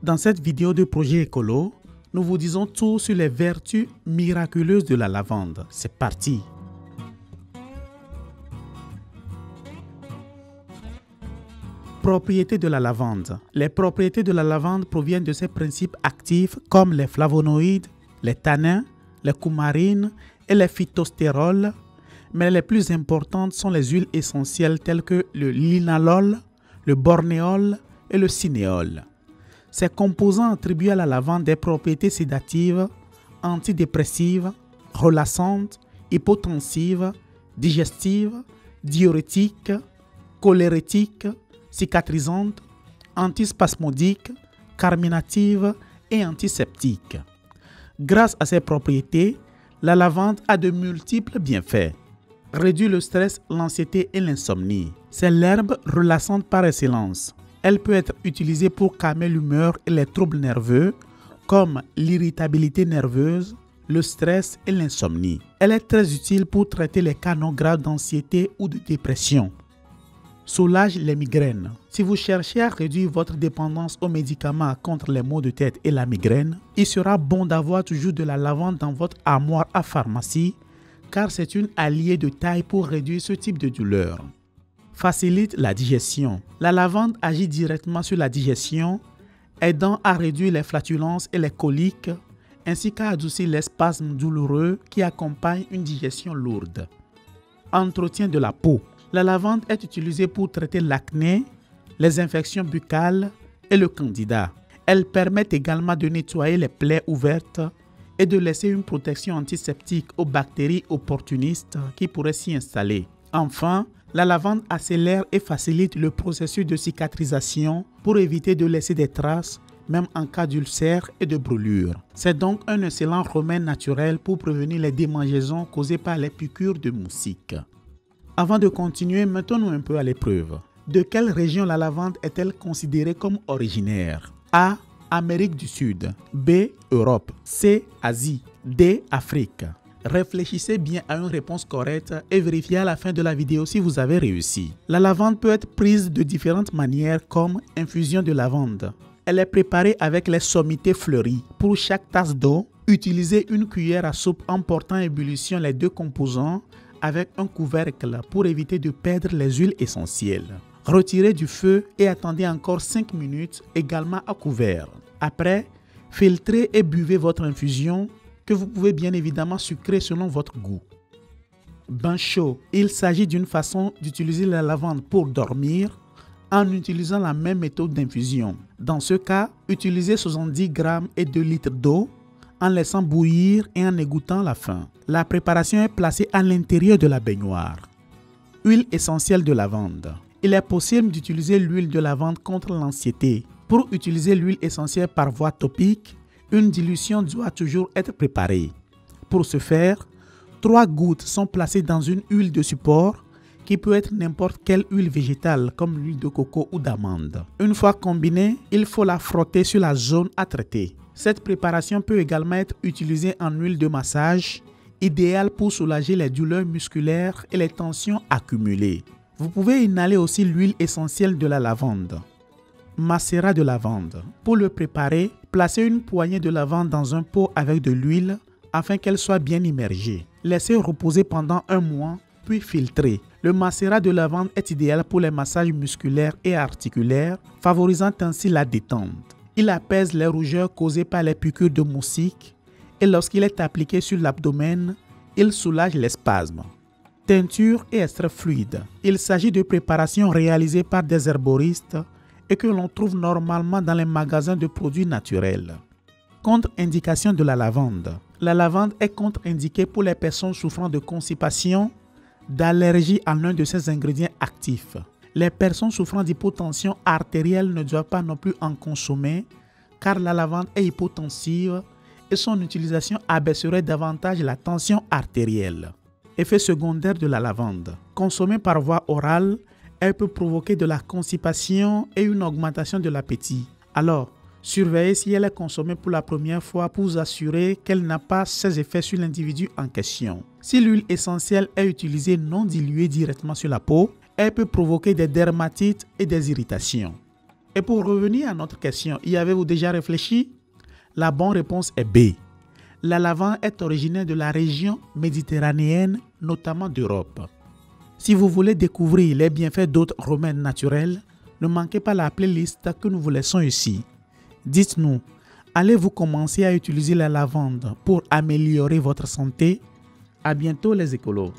Dans cette vidéo de Projet Écolo, nous vous disons tout sur les vertus miraculeuses de la lavande. C'est parti! Propriétés de la lavande. Les propriétés de la lavande proviennent de ses principes actifs comme les flavonoïdes, les tannins, les coumarines et les phytostérols, mais les plus importantes sont les huiles essentielles telles que le linalol, le bornéol et le cinéol. Ces composants attribuent à la lavande des propriétés sédatives, antidépressives, relaxantes, hypotensives, digestives, diurétiques, cholérétiques, cicatrisantes, antispasmodiques, carminatives et antiseptiques. Grâce à ces propriétés, la lavande a de multiples bienfaits. Réduit le stress, l'anxiété et l'insomnie. C'est l'herbe relaxante par excellence. Elle peut être utilisée pour calmer l'humeur et les troubles nerveux, comme l'irritabilité nerveuse, le stress et l'insomnie. Elle est très utile pour traiter les cas non graves d'anxiété ou de dépression. Soulage les migraines. Si vous cherchez à réduire votre dépendance aux médicaments contre les maux de tête et la migraine, il sera bon d'avoir toujours de la lavande dans votre armoire à pharmacie, car c'est une alliée de taille pour réduire ce type de douleur. Facilite la digestion. La lavande agit directement sur la digestion, aidant à réduire les flatulences et les coliques, ainsi qu'à adoucir les spasmes douloureux qui accompagnent une digestion lourde. Entretien de la peau. La lavande est utilisée pour traiter l'acné, les infections buccales et le candida. Elle permet également de nettoyer les plaies ouvertes et de laisser une protection antiseptique aux bactéries opportunistes qui pourraient s'y installer. Enfin, la lavande accélère et facilite le processus de cicatrisation pour éviter de laisser des traces, même en cas d'ulcères et de brûlures. C'est donc un excellent remède naturel pour prévenir les démangeaisons causées par les piqûres de moustiques. Avant de continuer, mettons-nous un peu à l'épreuve. De quelle région la lavande est-elle considérée comme originaire? A. Amérique du Sud. B. Europe. C. Asie. D. Afrique. Réfléchissez bien à une réponse correcte et vérifiez à la fin de la vidéo si vous avez réussi. La lavande peut être prise de différentes manières comme infusion de lavande. Elle est préparée avec les sommités fleuries. Pour chaque tasse d'eau, utilisez une cuillère à soupe en portant à ébullition les deux composants avec un couvercle pour éviter de perdre les huiles essentielles. Retirez du feu et attendez encore 5 minutes également à couvert. Après, filtrez et buvez votre infusion que vous pouvez bien évidemment sucrer selon votre goût. Bain chaud. Il s'agit d'une façon d'utiliser la lavande pour dormir en utilisant la même méthode d'infusion. Dans ce cas, utilisez 70 g et 2 litres d'eau en laissant bouillir et en égouttant la fin. La préparation est placée à l'intérieur de la baignoire. Huile essentielle de lavande. Il est possible d'utiliser l'huile de lavande contre l'anxiété. Pour utiliser l'huile essentielle par voie topique, une dilution doit toujours être préparée. Pour ce faire, 3 gouttes sont placées dans une huile de support qui peut être n'importe quelle huile végétale comme l'huile de coco ou d'amande. Une fois combinée, il faut la frotter sur la zone à traiter. Cette préparation peut également être utilisée en huile de massage, idéale pour soulager les douleurs musculaires et les tensions accumulées. Vous pouvez inhaler aussi l'huile essentielle de la lavande. Macérat de lavande. Pour le préparer, placez une poignée de lavande dans un pot avec de l'huile afin qu'elle soit bien immergée. Laissez reposer pendant 1 mois, puis filtrez. Le macérat de lavande est idéal pour les massages musculaires et articulaires, favorisant ainsi la détente. Il apaise les rougeurs causées par les piqûres de moustiques et lorsqu'il est appliqué sur l'abdomen, il soulage les spasmes. Teinture et extrait fluide. Il s'agit de préparations réalisées par des herboristes et que l'on trouve normalement dans les magasins de produits naturels. Contre-indication de la lavande. La lavande est contre-indiquée pour les personnes souffrant de constipation, d'allergie à l'un de ses ingrédients actifs. Les personnes souffrant d'hypotension artérielle ne doivent pas non plus en consommer car la lavande est hypotensive et son utilisation abaisserait davantage la tension artérielle. Effet secondaire de la lavande. Consommée par voie orale, elle peut provoquer de la constipation et une augmentation de l'appétit. Alors, surveillez si elle est consommée pour la première fois pour vous assurer qu'elle n'a pas ces effets sur l'individu en question. Si l'huile essentielle est utilisée non diluée directement sur la peau, elle peut provoquer des dermatites et des irritations. Et pour revenir à notre question, y avez-vous déjà réfléchi? La bonne réponse est B. La lavande est originaire de la région méditerranéenne, notamment d'Europe. Si vous voulez découvrir les bienfaits d'autres remèdes naturels, ne manquez pas la playlist que nous vous laissons ici. Dites-nous, allez-vous commencer à utiliser la lavande pour améliorer votre santé? À bientôt les écolos.